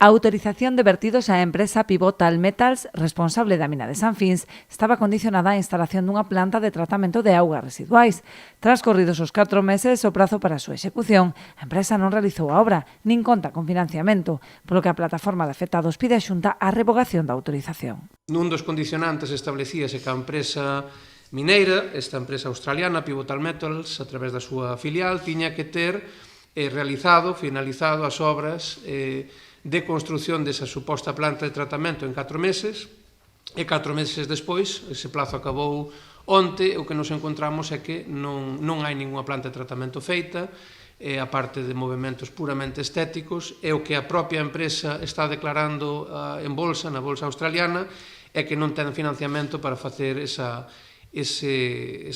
A autorización de vertidos á empresa Pivotal Metals, responsable da mina de Sanfins, estaba condicionada á instalación dunha planta de tratamento de augas residuais. Transcorridos os 4 meses o prazo para a súa execución, a empresa non realizou a obra, nin conta con financiamento, polo que a plataforma de afectados pide a Xunta a revogación da autorización. Nun dos condicionantes establecíase que a empresa mineira, esta empresa australiana, Pivotal Metals, a través da súa filial, tiña que ter finalizado as obras de construción desa suposta planta de tratamento en 4 meses, e 4 meses despois, ese plazo acabou onte, o que nos encontramos é que non hai ninguna planta de tratamento feita, a parte de movimentos puramente estéticos, e o que a propia empresa está declarando en bolsa, na bolsa australiana, é que non ten financiamento para facer esa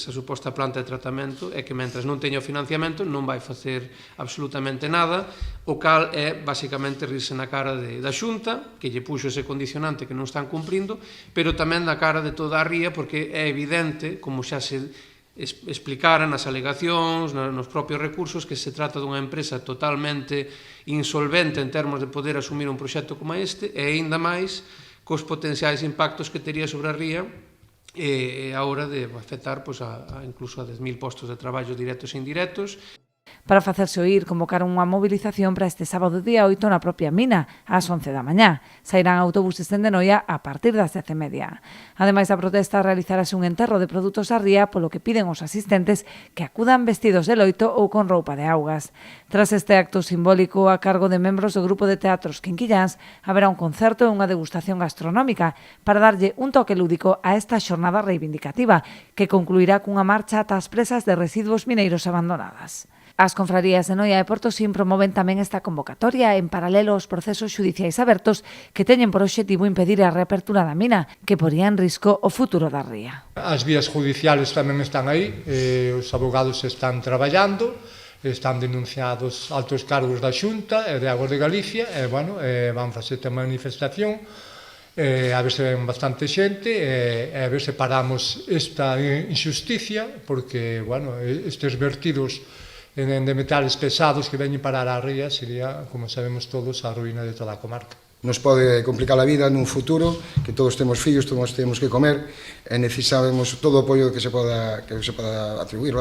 suposta planta de tratamento, e que mentres non teña o financiamento non vai facer absolutamente nada, o cal é basicamente rirse na cara da Xunta, que lle puxo ese condicionante que non están cumprindo, pero tamén na cara de toda a ría, porque é evidente, como xa se explicara nas alegacións, nos propios recursos, que se trata dunha empresa totalmente insolvente en termos de poder asumir un proxecto como este, e aínda máis cos potenciais impactos que tería sobre a ría, e a hora de afectar incluso a 10.000 postos de traballo directos e indirectos. Para facerse oír, convocaron unha movilización para este sábado día 8 na propia mina, ás 11 da mañá. Sairán autobuses dende Noia a partir das 10:30. Ademais da protesta, realizarase un enterro de produtos á ría, polo que piden os asistentes que acudan vestidos de loito ou con roupa de augas. Tras este acto simbólico a cargo de membros do grupo de teatros Quinquilláns, haberá un concerto e unha degustación gastronómica para darlle un toque lúdico a esta xornada reivindicativa, que concluirá cunha marcha ata as presas de residuos mineiros abandonadas. As confrarías de Noia e Portosín promoven tamén esta convocatoria en paralelo aos procesos xudiciais abertos que teñen por obxectivo impedir a reapertura da mina, que poría en risco o futuro da ría. As vías judiciales tamén están aí, os abogados están traballando, están denunciados altos cargos da Xunta e de Aguas de Galicia, e, van facer a manifestación, a ver se ven bastante xente, e a ver se paramos esta injusticia, porque, estes vertidos de metales pesados que veñen parar á ría sería, como sabemos todos, a ruína de toda a comarca. Nos pode complicar a vida nun futuro, que todos temos fillos, todos temos que comer, e necesitamos todo o apoio que se poda atribuir,